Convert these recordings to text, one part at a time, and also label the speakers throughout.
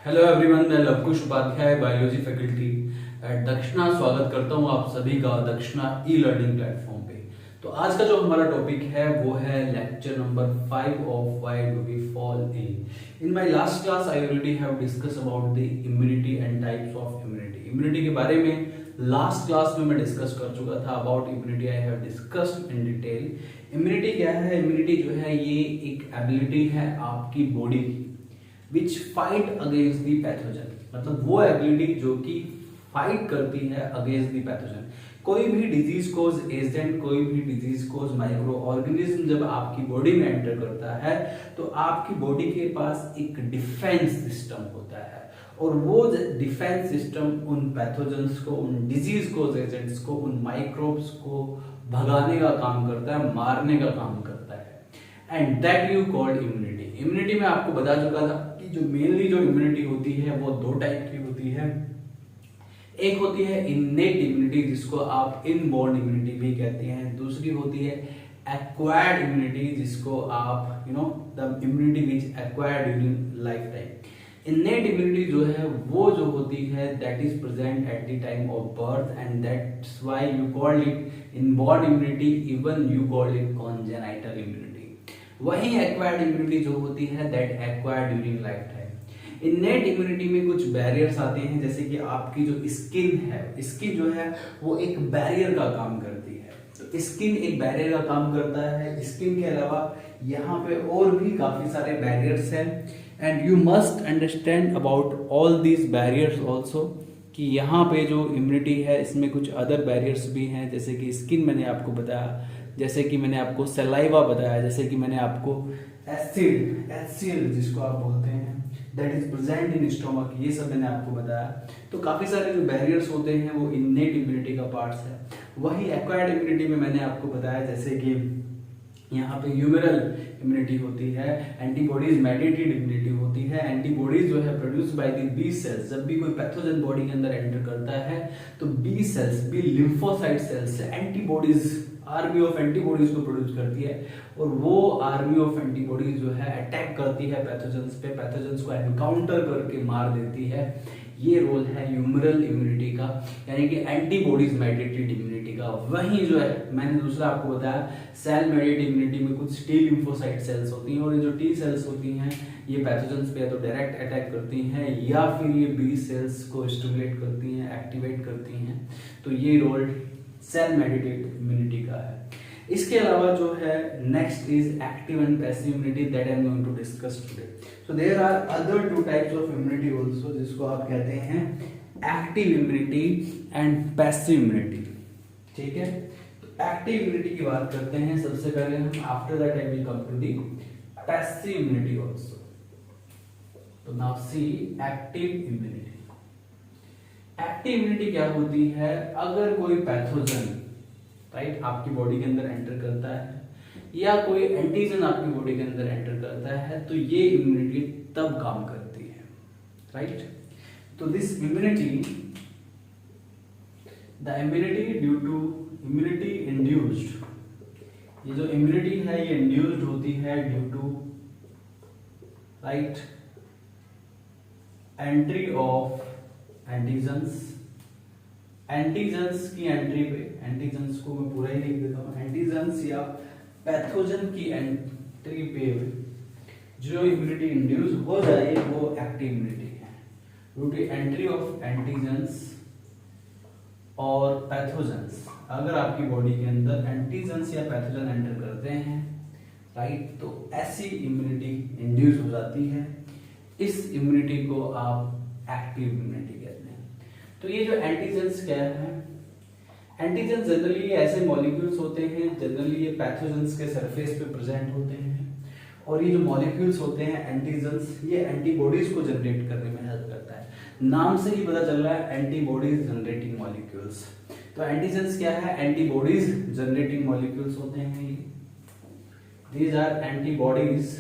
Speaker 1: Hello everyone, मैं Lavkush Upadhyay biology faculty at Dakshina स्वागत करता हूं आप सभी का दक्षिणा ई लर्निंग प्लेटफॉर्म पे। तो आज का जो हमारा टॉपिक है वो है lecture number 5 of why do we fall in my last class I already have discuss about the immunity and types of immunity. Immunity के बारे में लास्ट क्लास में मैं डिस्कस कर चुका था। About immunity I have discussed in detail. Immunity क्या है? इम्यूनिटी जो है ये एक एबिलिटी है आपकी बॉडी की विच फाइट अगेंस्ट दी पैथोजन, मतलब वो एबिलिटी जो कि फाइट करती है अगेंस्ट दी पैथोजन। कोई भी डिजीज कोज एजेंट, कोई भी डिजीज कोज माइक्रो ऑर्गेनिज्म जब आपकी बॉडी में एंटर करता है तो आपकी बॉडी के पास एक डिफेंस सिस्टम होता है और वो डिफेंस सिस्टम उन पैथोजन्स को, उन डिजीज कोज एजेंट्स को, उन माइक्रोब्स को भगाने का काम करता है, मारने का काम करता है। And that you called immunity. Immunity में आपको बता चुका था कि जो मेनली जो इम्यूनिटी होती है वो दो टाइप की होती है। एक होती है इननेट इम्यूनिटी जिसको आप इनबॉर्न इम्यूनिटी भी कहते हैं। दूसरी होती है एक्वायर्ड इम्यूनिटी जिसको आप the immunity which acquired during life time. Innate immunity जो है वो जो होती है that is present at the time of birth and that's why you called it inborn immunity, even you called it congenital immunity. वही acquired immunity जो होती है that acquired during life time. Innate immunity में कुछ barriers आते हैं, जैसे कि आपकी जो स्किन है, स्किन जो है वो एक बैरियर का काम करती है। तो स्किन एक बैरियर का काम करता है। स्किन के अलावा यहाँ पे और भी काफी सारे बैरियर्स हैं and you must understand about all these barriers also कि यहाँ पे जो इम्यूनिटी है इसमें कुछ अदर बैरियर्स भी हैं, जैसे कि स्किन मैंने आपको बताया, जैसे कि मैंने आपको सलाइवा बताया, जैसे कि मैंने आपको एसिड, एचसीएल जिसको आप बोलते हैं that is present in stomach, ये सब मैंने आपको बताया। तो काफी सारे जो बैरियर्स होते हैं वो इननेट इम्यूनिटी का पार्ट्स है। वही एक्वायर्ड इम्यूनिटी में मैंने आपको बताया जैसे कि यहाँ पे ह्यूमरल इम्यूनिटी होती है, एंटीबॉडीज मेडिएटेड इम्यूनिटी होती है। एंटीबॉडीज जो है produce by the B cells. जब भी कोई पैथोजन बॉडी के अंदर एंटर करता है तो B cells, B lymphocyte cells से एंटीबॉडीज, आर्मी ऑफ एंटीबॉडीज को प्रोड्यूस करती है और वो आर्मी ऑफ एंटीबॉडीज जो है अटैक करती है पैथोजन्स पे, पैथोजन्स को एनकाउंटर करके मार देती है। ये रोल है ह्यूमरल इम्यूनिटी का, यानी कि एंटीबॉडीज मेडिएटेड इम्यूनिटी का। वहीं जो है मैंने दूसरा आपको बताया सेल मेडिएटेड इम्यूनिटी में कुछ टी लिम्फोसाइट सेल्स होती हैं और ये जो टी सेल्स होती हैं ये पैथोजन्स पे या तो डायरेक्ट अटैक करती हैं या फिर ये बी सेल्स को स्टिमुलेट करती हैं, एक्टिवेट करती हैं। तो ये रोल सेल मेडिएटेड इम्यूनिटी का है। इसके अलावा जो है next is active and passive immunity that I am going to discuss today. So there are other two types of immunity also जिसको आप कहते हैं active immunity and passive immunity. ठीक है, तो एक्टिव इम्यूनिटी की बात करते हैं सबसे पहले हम, after that I will come to the passive immunity also. तो now see active immunity. Active immunity क्या होती है? अगर कोई पैथोजन राइट आपकी बॉडी के अंदर एंटर करता है या कोई एंटीजन आपकी बॉडी के अंदर एंटर करता है तो ये इम्यूनिटी तब काम करती है, राइट। तो this immunity, the immunity due to immunity induced, ये जो इम्यूनिटी है ये इंड्यूस्ड होती है due to right entry of antigens. Antigens की एंट्री पे, एंटीजन्स को मैं पूरा ही लिख देता हूँ, एंटीजन्स या पैथोजन की एंट्री पे जो इम्यूनिटी इंड्यूस हो जाए वो एक्टिव इम्यूनिटी है। Due to entry of antigens और पैथोजन्स, अगर आपकी बॉडी के अंदर एंटीजन्स या पैथोजन एंटर करते हैं राइट तो ऐसी इम्यूनिटी इंड्यूस हो जाती है। इस इम्यूनिटी को आप एक्टिव इम्यूनिटी कहते हैं। तो ये जो एंटीजन्स क्या है? एंटीजन जनरली ऐसे मॉलिक्यूल्स होते हैं, जनरली ये पैथोजन्स के सरफेस पे प्रेजेंट होते हैं और ये जो मॉलिक्यूल्स होते हैं एंटीजन्स, ये एंटीबॉडीज को जनरेट करने में हेल्प करता है। नाम से ही पता चल रहा है एंटीबॉडीज जनरेटिंग मॉलिक्यूल्स। तो एंटीजन्स क्या है? एंटीबॉडीज जनरेटिंग मॉलिक्यूल्स होते हैं। These are antibodies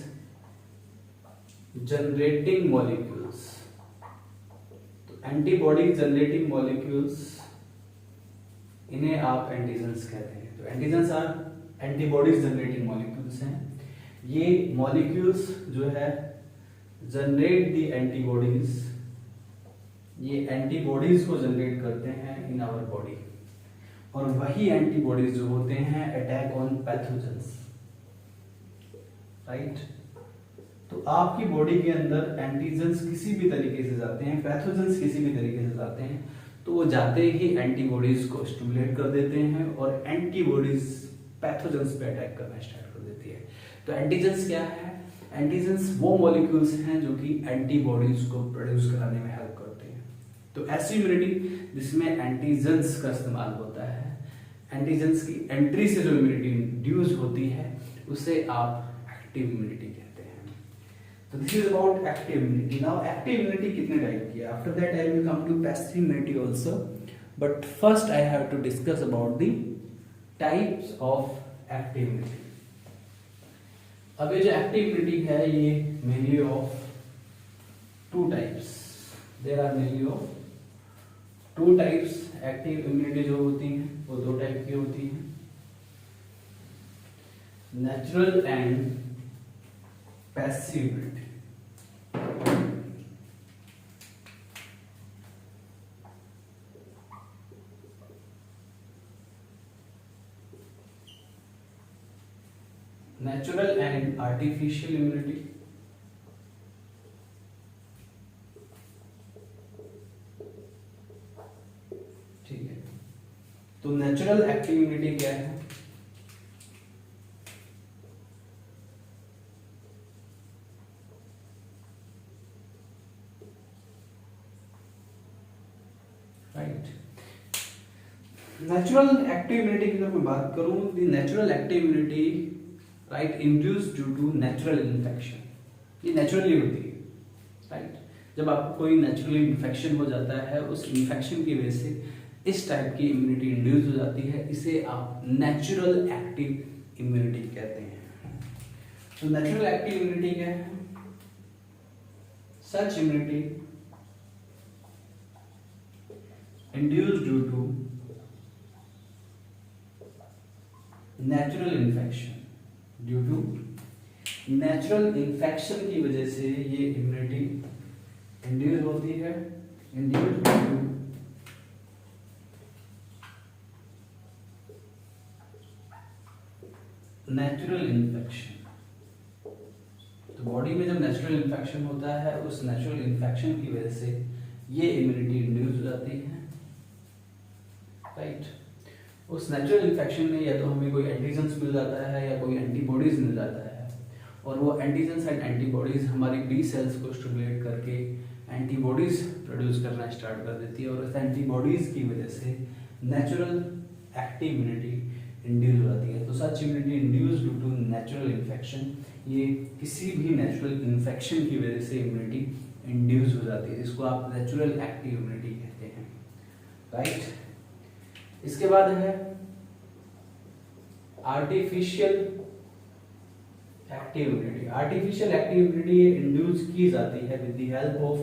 Speaker 1: generating molecules. Antibody generating molecules, इन्हें आप एंटीजन्स कहते हैं। तो antigens are antibodies generating molecules हैं। ये मॉलिक्यूल्स जो है जनरेट द एंटीबॉडीज, ये एंटीबॉडीज को जनरेट करते हैं इन आवर बॉडी, और वही एंटीबॉडीज जो होते हैं अटैक ऑन पैथोजेंस, राइट। तो आपकी बॉडी के अंदर एंटीजेंस किसी भी तरीके से जाते हैं, पैथोजेंस किसी भी तरीके से जाते हैं, तो वो जाते ही एंटीबॉडीज को स्टिमुलेट कर देते हैं और एंटीबॉडीज पैथोजेंस पे अटैक करना स्टार्ट कर देती है। तो एंटीजेंस क्या है? एंटीजेंस वो मॉलिक्यूल्स हैं जो कि एंटीबॉडीज को प्रोड्यूस कराने में हेल्प करते हैं। तो ऐसी इम्यूनिटी जिसमें एंटीजेंस का इस्तेमाल होता है, एंटीजेंस की एंट्री से जो इम्यूनिटी इंड्यूस होती है उसे आप एक्टिव इम्यूनिटी कहते हैं। तो this is about active immunity. Now active immunity कितने टाइप की है? After that I will come to passive immunity also, but first I have to discuss about the types of active immunity. अब ये जो active immunity है ये mainly of two types, there are mainly of two types. Active immunity जो होती हैं वो दो टाइप की होती हैं, natural and passive immunity. Natural and artificial immunity. ठीक है, तो नेचुरल एक्टिव इम्यूनिटी क्या है? राइट, नेचुरल एक्टिव इम्यूनिटी की अगर मैं बात करूं, the natural active immunity right induced due to natural infection, ये नेचुरली होती है, राइट। जब आपको कोई नेचुरली इन्फेक्शन हो जाता है, उस इन्फेक्शन की वजह से इस टाइप की इम्यूनिटी इंड्यूस हो जाती है, इसे आप नेचुरल एक्टिव इम्यूनिटी कहते हैं। तो नेचुरल एक्टिव इम्यूनिटी क्या है? Such immunity induced due to natural infection, due to natural infection की वजह से ये इम्यूनिटी इंड्यूस होती है, induce due to natural infection. तो बॉडी में जब नेचुरल इन्फेक्शन होता है, उस नेचुरल इन्फेक्शन की वजह से ये इम्यूनिटी इंड्यूस हो जाती है, राइट। उस नेचुरल इन्फेक्शन में या तो हमें कोई एंटीजेंस मिल जाता है या कोई एंटीबॉडीज मिल जाता है, और वो एंटीजेंस एंड एंटीबॉडीज हमारी बी सेल्स को स्टिमुलेट करके एंटीबॉडीज प्रोड्यूस करना स्टार्ट कर देती है, और उस एंटीबॉडीज की वजह से नेचुरल एक्टिव इम्यूनिटी इंड्यूस हो जाती है। तो such immunity induce due to natural infection, ये किसी भी नेचुरल इन्फेक्शन की वजह से इम्यूनिटी इंड्यूस हो जाती है, इसको आप नेचुरल एक्टिव इम्यूनिटी कहते हैं, राइट। इसके बाद है artificial active immunity. Artificial active immunity induce की जाती है with the help of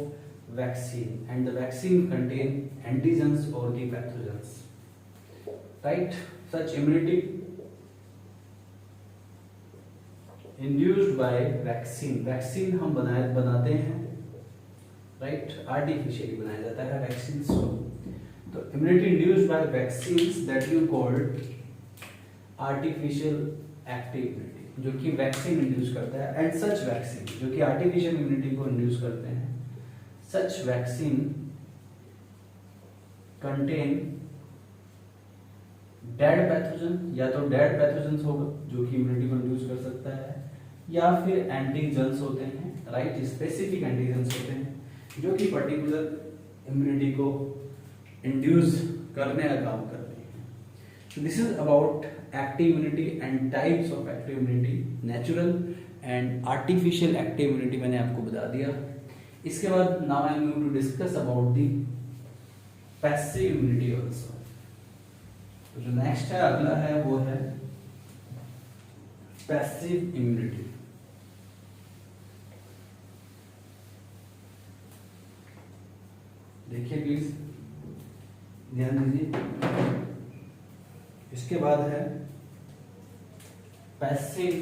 Speaker 1: vaccine, and the vaccine contain antigens और the pathogens, right. Such immunity induced by vaccine, vaccine हम बनाते हैं, राइट, आर्टिफिशियली बनाया जाता है वैक्सीन को। तो immunity induced bye vaccines that you called artificial active immunity, जो कि वैक्सीन इंड्यूस करता है, एंड सच वैक्सीन जो कि आर्टिफिशियल इम्यूनिटी को इंड्यूस करते हैं, सच वैक्सीन कंटेन डेड पैथोजन, या तो डेड पैथोजेंस होगा जो कि इम्यूनिटी को इंड्यूस कर सकता है, या फिर एंटीजेंस होते हैं, राइट, स्पेसिफिक एंटीजेंस होते हैं जो कि पर्टिकुलर इम्यूनिटी को इंड्यूस करने का काम करते हैं। So this is about active immunity and types of active immunity, natural and artificial active immunity मैंने आपको बता दिया। इसके बाद now I am going to discuss about the passive immunity also। तो जो नेक्स्ट है, अगला है, वो है पैसिव इम्यूनिटी। देखिए प्लीज, ध्यान दीजिए। इसके बाद है पैसिव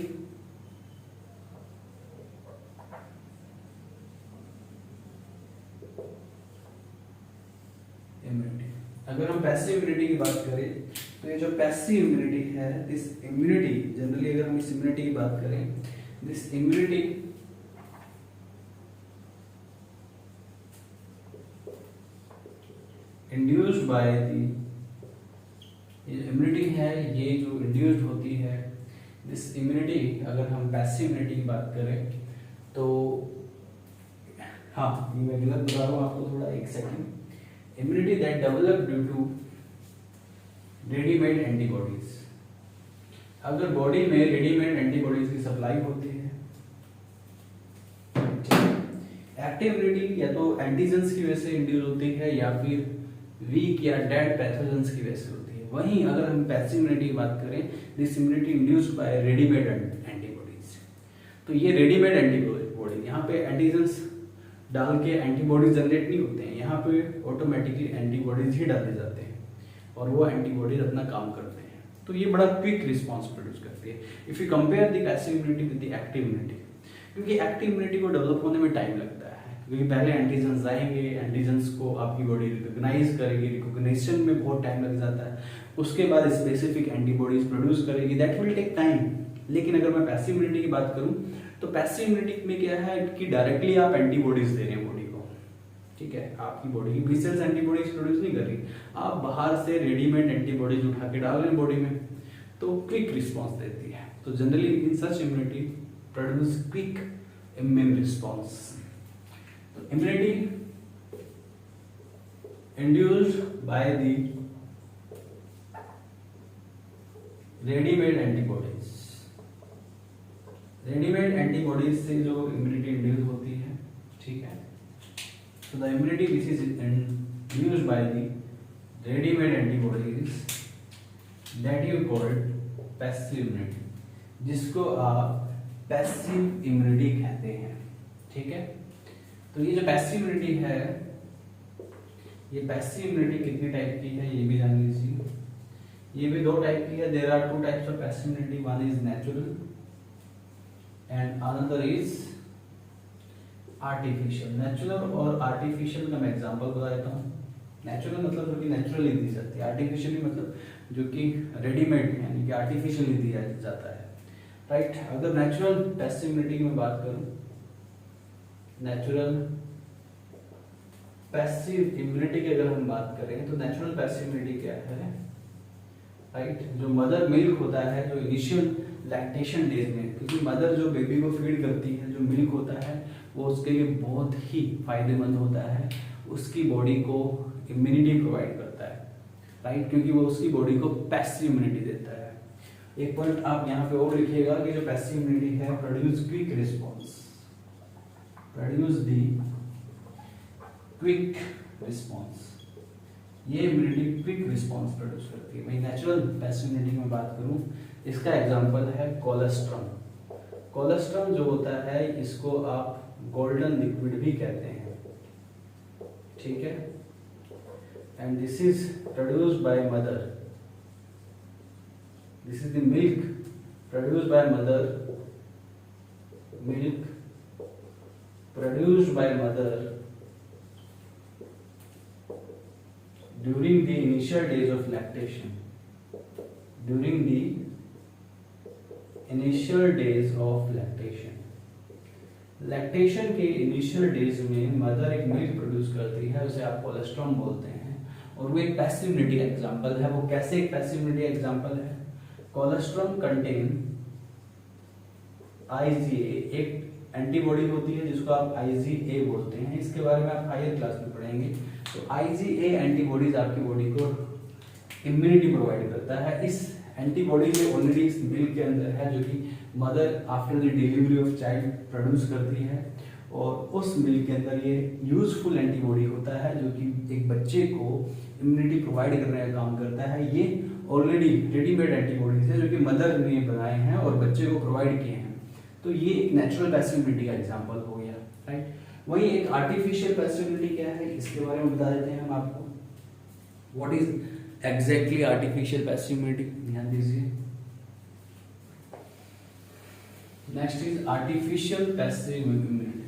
Speaker 1: अगर हम पैसिव इम्यूनिटी की बात करें तो ये जो पैसिव इम्यूनिटी है, दिस इम्यूनिटी जनरली अगर हम इस इम्यूनिटी की बात करें, this immunity induced by the, ये इम्यूनिटी है ये जो इंड्यूस्ड होती है, दिस इम्यूनिटी अगर हम पैसिव इम्यूनिटी की बात करें तो हाँ ये मैं गलत बता रहा हूँ आपको, थोड़ा एक second, immunity that develop due to readymade antibodies. अगर बॉडी में रेडीमेड एंटीबॉडीज की सप्लाई होती है, एक्टिव इम्यूनिटी या तो एंटीजेंस की वजह से इंड्यूस होती है या फिर वीक या डेड पैथोजेंस की वजह से होती है। वहीं अगर हम पैसिव इम्यूनिटी की बात करें, this immunity induced bye readymade antibodies. तो ये रेडीमेड एंटीबॉडी, यहाँ पे एंटीजेंस डाल के एंटीबॉडीज जनरेट नहीं होते हैं, यहाँ पे ऑटोमेटिकली एंटीबॉडीज ही डाले जाते हैं और वो एंटीबॉडीज अपना काम करते हैं। तो ये बड़ा क्विक रिस्पांस प्रोड्यूस करती है if you compare the passive immunity with the active immunity. क्योंकि एक्टिव इम्यूनिटी को डेवलप होने में टाइम लगता है, क्योंकि पहले एंटीजेंस आएंगे, एंटीजेंस को आपकी बॉडी रिकॉग्नाइज करेगी, रिकॉग्निशन में बहुत टाइम लग जाता है, उसके बाद स्पेसिफिक एंटीबॉडीज प्रोड्यूस करेगी, दैट विल टेक टाइम। लेकिन अगर मैं पैसिव इम्यूनिटी की बात करूं तो पैसिव इम्यूनिटी में क्या है कि डायरेक्टली आप एंटीबॉडीज दे रहे हैं बॉडी को, ठीक है, आपकी body B cells antibodies produce नहीं कर रही, आप बाहर से रेडीमेड एंटीबॉडीज उठा के डाल रहे हैं बॉडी में, तो क्विक रिस्पांस देती है। तो generally in such immunity produce quick immune response. तो immunity induced by the readymade antibodies, readymade antibodies से जो इम्यूनिटी इंड्यूस होती है, ठीक है। So the immunity which is induced by the ready-made antibodies that you called passive immunity, जिसको आप passive immunity कहते हैं, ठीक है। तो ये जो पैसिव इम्यूनिटी है, ये पैसिव इम्यूनिटी कितनी टाइप की है ये भी जान लीजिए। ये भी दो टाइप की है, there are two types of passive immunity, one is natural and another is artificial. Natural और आर्टिफिशियल का मैं एग्जांपल बता देता हूँ। नेचुरल मतलब जो कि नेचुरली दी जाती है, आर्टिफिशियली मतलब जो कि रेडीमेड यानी कि आर्टिफिशियली दिया जाता है, राइट। अगर नेचुरल पैसिव इम्यूनिटी की मैं बात करूँ, नेचुरल पैसिव इम्यूनिटी की अगर हम बात करें तो नेचुरल पैसिव इम्यूनिटी क्या है, राइट। जो मदर मिल्क होता है, जो इनिशियल लैक्टेशन डेज में, क्योंकि मदर जो बेबी को फीड करती है, जो मिल्क होता है वो उसके लिए बहुत ही फायदेमंद होता है, उसकी बॉडी को इम्यूनिटी प्रोवाइड करता है, राइट, क्योंकि वो उसकी बॉडी को पैसिव इम्यूनिटी देता है। एक पॉइंट आप यहाँ पे और लिखिएगा कि जो पैसिव इम्यूनिटी है, produce quick response, produce the quick response, ये इम्यूनिटी क्विक रिस्पॉन्स प्रोड्यूस करती है। वही नेचुरल पैसिव इम्यूनिटी में बात करूँ, इसका एग्जांपल है कोलेस्ट्रॉम। कोलेस्ट्रॉम जो होता है इसको आप गोल्डन लिक्विड भी कहते हैं, ठीक है। And this is produced by mother, this is the milk produced by mother, milk produced by mother during the initial days of lactation, during the initial days of lactation, lactation के initial days में mother एक milk produce करती है, उसे आप colostrum बोलते हैं, और वो एक पैसिव इम्यूनिटी का एग्जांपल है। वो कैसे एक पैसिव इम्यूनिटी एग्जांपल है? कोलेस्ट्रॉम कंटेन IgA, एक एंटीबॉडी होती है जिसको आप IgA बोलते हैं, इसके बारे में आप हायर क्लास में पढ़ेंगे। तो IgA एंटीबॉडीज आपकी बॉडी को इम्यूनिटी प्रोवाइड करता है। इस एंटीबॉडी में ऑलरेडी इस मिल्क के अंदर है, जो कि mother after the delivery of child produce करती है, और उस मिल्क के अंदर ये यूजफुल एंटीबॉडी होता है जो कि एक बच्चे को इम्यूनिटी प्रोवाइड करने का काम करता है। ये ऑलरेडी रेडीमेड एंटीबॉडीज है जो कि मदर ने बनाए हैं और बच्चे को प्रोवाइड किए हैं। तो ये एक नेचुरल पैसिव इम्यूनिटी का एग्जांपल हो गया, राइट। वही एक आर्टिफिशियल पैसिव इम्यूनिटी क्या है, इसके बारे में बता देते हैं हम आपको। What is exactly artificial passive immunity, ध्यान दीजिए। Next is artificial passive immunity.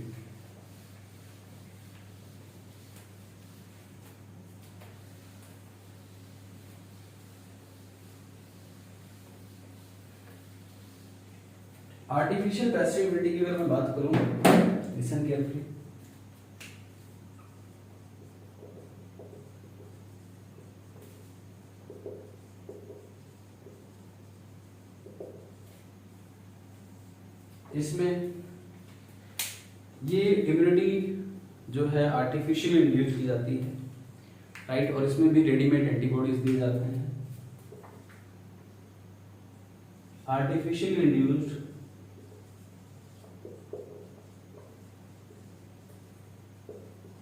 Speaker 1: Artificial passive immunity की अगर मैं बात करूं, लिसन केयरफुली, इसमें ये इम्यूनिटी जो है आर्टिफिशियली इंड्यूस की जाती है, राइट, और इसमें भी रेडीमेड एंटीबॉडीज दिए जाते हैं। Artificially induced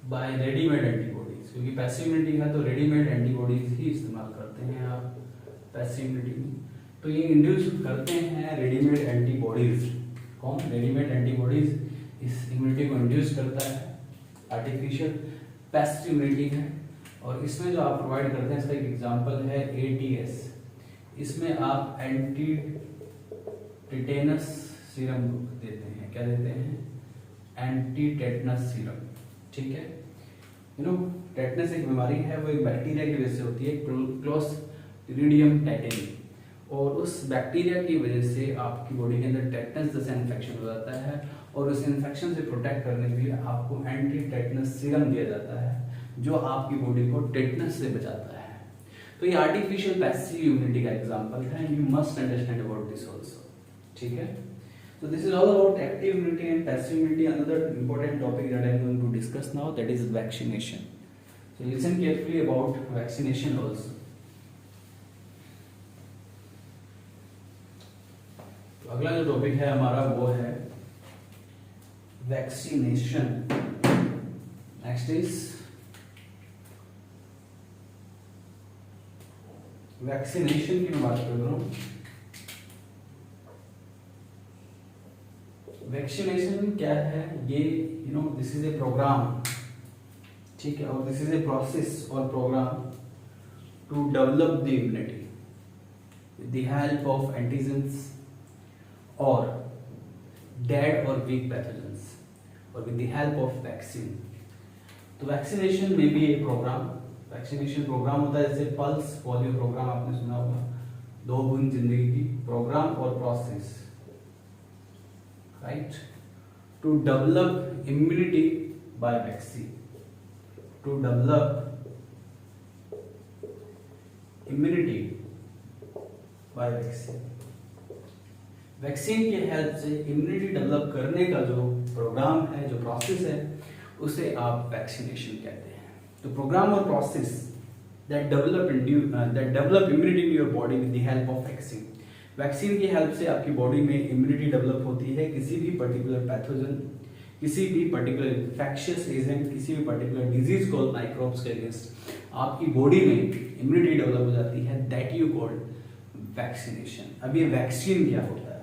Speaker 1: by readymade antibodies, क्योंकि पैसिव इम्यूनिटी है तो रेडीमेड एंटीबॉडीज ही इस्तेमाल करते हैं आप पैसिव इम्यूनिटी में। तो ये इंड्यूस करते हैं रेडीमेड एंटीबॉडीज। कौन? रेडीमेड एंटीबॉडीज इस इम्यूनिटी को इंड्यूस करता है। आर्टिफिशियल पैसिव इम्यूनिटी है, और इसमें जो आप प्रोवाइड करते हैं, इसका एक एग्जांपल है ATS। इसमें आप एंटी टेटेनस सीरम देते हैं। क्या देते हैं? Anti tetanus serum. ठीक है, टेटनस एक बीमारी है, वो एक बैक्टीरिया की वजह से होती है, क्लोस्ट्रीडियम टेटनी, और उस बैक्टीरिया की वजह से आपकी बॉडी के अंदर टेटनस जैसा इन्फेक्शन हो जाता है, और उस इन्फेक्शन से प्रोटेक्ट करने के लिए आपको एंटी टेटनस सीरम दिया जाता है, जो आपकी बॉडी को टेटनस से बचाता है। तो ये आर्टिफिशियल पैसिव इम्यूनिटी का एग्जांपल है, you must understand about this also. ठीक है, so this is all about active immunity and passive immunity. Another important topic that I am going to discuss now, that is vaccination. So listen carefully about vaccination also. तो अगला जो topic है हमारा वो है vaccination. Next is vaccination की मैं बात कर रहा हूं। वैक्सीनेशन क्या है? ये दिस इज ए प्रोग्राम, ठीक है, और दिस इज ए प्रोसेस और program to develop the immunity with the help of antigens और डेड और वीक पैथोजेंस, और with the help of vaccine. तो वैक्सीनेशन में भी एक प्रोग्राम, वैक्सीनेशन प्रोग्राम होता है, जैसे पल्स पोलियो प्रोग्राम आपने सुना होगा, 2 बूंद जिंदगी की प्रोग्राम और process, right, to develop immunity by vaccine, to develop immunity by vaccine। Vaccine की हेल्प से इम्यूनिटी डेवलप करने का जो प्रोग्राम है, जो प्रोसेस है, उसे आप वैक्सीनेशन कहते हैं। तो प्रोग्राम और process that develop immunity in your body with the help of vaccine। Vaccine की हेल्प से आपकी बॉडी में इम्यूनिटी डेवलप होती है किसी भी पर्टिकुलर पैथोजन, किसी भी पर्टिकुलर इन्फेक्शियस एजेंट, किसी भी पर्टिकुलर डिजीज कॉल माइक्रोब्स के अगेंस्ट आपकी बॉडी में इम्यूनिटी डेवलप हो जाती है, दैट यू कॉल्ड वैक्सीनेशन। अब ये वैक्सीन क्या होता है?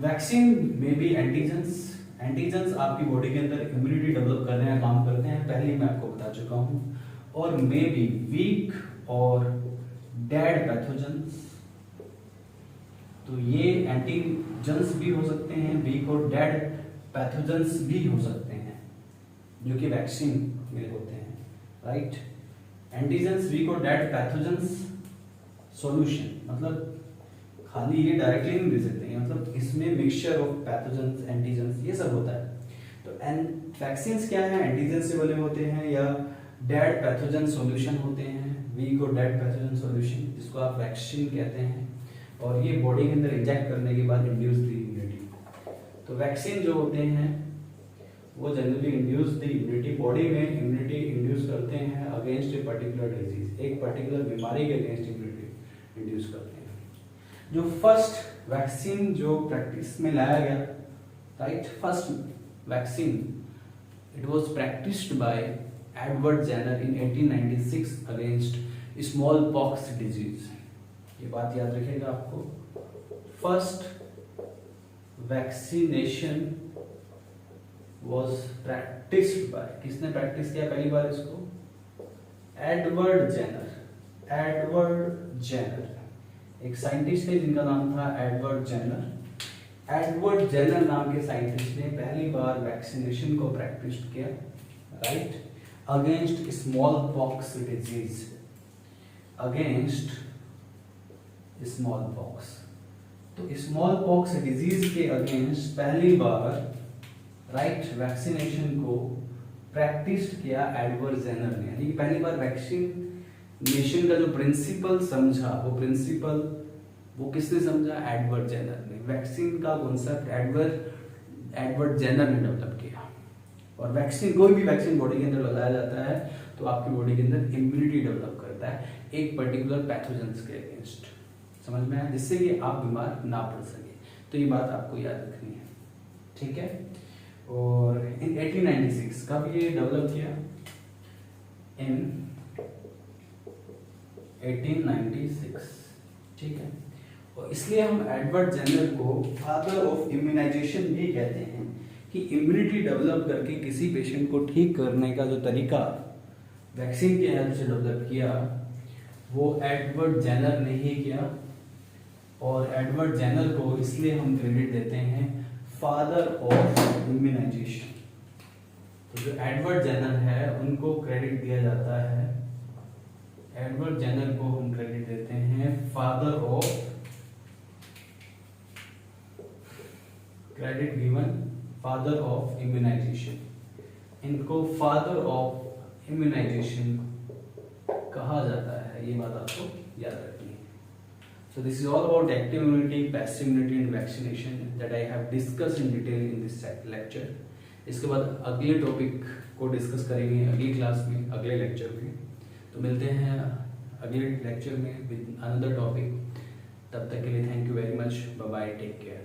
Speaker 1: वैक्सीन में भी एंटीजेंस आपकी बॉडी के अंदर इम्यूनिटी डेवलप करने का काम करते हैं, पहले मैं आपको बता चुका हूं, और मे बी वीक और डेड पैथोजेंस। तो ये एंटीजेंस भी हो सकते हैं, वीक और डेड पैथोजेंस भी हो सकते हैं, जो कि वैक्सीन में होते हैं, राइट। एंटीजेंस, वीक और डेड पैथोजेंस सॉल्यूशन, मतलब खाली ये डायरेक्टली नहीं दे सकते हैं, मतलब इसमें मिक्सचर ऑफ पैथोजेंस, एंटीजेंस, ये सब होता है। तो वैक्सीन्स क्या है? एंटीजेंस से बने होते हैं या डेड पैथोजन सॉल्यूशन होते हैं, वीक और डेड पैथोजन सॉल्यूशन, जिसको आप वैक्सीन कहते हैं, और ये बॉडी के अंदर इंजेक्ट करने के बाद इंड्यूस द इम्यूनिटी। तो वैक्सीन जो होते हैं वो generally induce the immunity, body में इम्यूनिटी इंड्यूस करते हैं अगेंस्ट ए पर्टिकुलर डिजीज, एक पर्टिकुलर बीमारी के अगेंस्ट इम्यूनिटी इंड्यूस करते हैं। जो फर्स्ट वैक्सीन जो प्रैक्टिस में लाया गया, right, first vaccine, it was practised by Edward Jenner in 1896 against smallpox disease. ये बात याद रखिएगा आपको। First vaccination was practised by, किसने प्रैक्टिस किया पहली बार इसको? Edward Jenner. एडवर्ड जेनर एक साइंटिस्ट थे जिनका नाम था एडवर्ड जेनर। एडवर्ड जेनर नाम के साइंटिस्ट ने पहली बार वैक्सीनेशन को प्रैक्टिस किया, right, against smallpox disease, against small pox. तो स्मॉल पॉक्स डिजीज के अगेंस्ट पहली बार वैक्सीनेशन को प्रैक्टिस किया एडवर्ड जेनर ने, यानी कि पहली बार वैक्सीनेशन का जो प्रिंसिपल समझा वो किसने समझा? एडवर्ड जेनर ने। वैक्सीन का कॉन्सेप्ट एडवर्ड जेनर ने डेवलप किया। और कोई भी वैक्सीन बॉडी के अंदर लगाया जाता है तो आपकी बॉडी के अंदर इम्यूनिटी डेवलप करता है एक पर्टिकुलर पैथोजेंस के अगेंस्ट, समझ में आया, जिससे कि आप बीमार ना पड़ सके। तो ये बात आपको याद रखनी है, ठीक है। और इन 1896 कब ये डेवलप किया? इन 1896, ठीक है। और इसलिए हम एडवर्ड जेनर को फादर ऑफ इम्यूनाइजेशन भी कहते हैं कि इम्यूनिटी डेवलप करके किसी पेशेंट को ठीक करने का जो तरीका वैक्सीन के हेल्प से डेवलप किया वो एडवर्ड जेनर ने ही किया। और एडवर्ड जेनर को इसलिए हम क्रेडिट देते हैं फादर ऑफ इम्यूनाइजेशन। तो जो एडवर्ड जेनर है उनको क्रेडिट दिया जाता है, एडवर्ड जेनर को हम क्रेडिट देते हैं father of, credit given father of immunisation. इनको फादर ऑफ इम्यूनाइजेशन कहा जाता है, ये बात आपको याद रखनी है। So this is all about active immunity, passive immunity and vaccination that I have discussed in detail in this lecture. इसके बाद अगले टॉपिक को डिस्कस करेंगे अगली क्लास में, अगले लेक्चर में। तो मिलते हैं अगले लेक्चर में विद अनदर टॉपिक। तब तक के लिए thank you very much, bye bye, take care.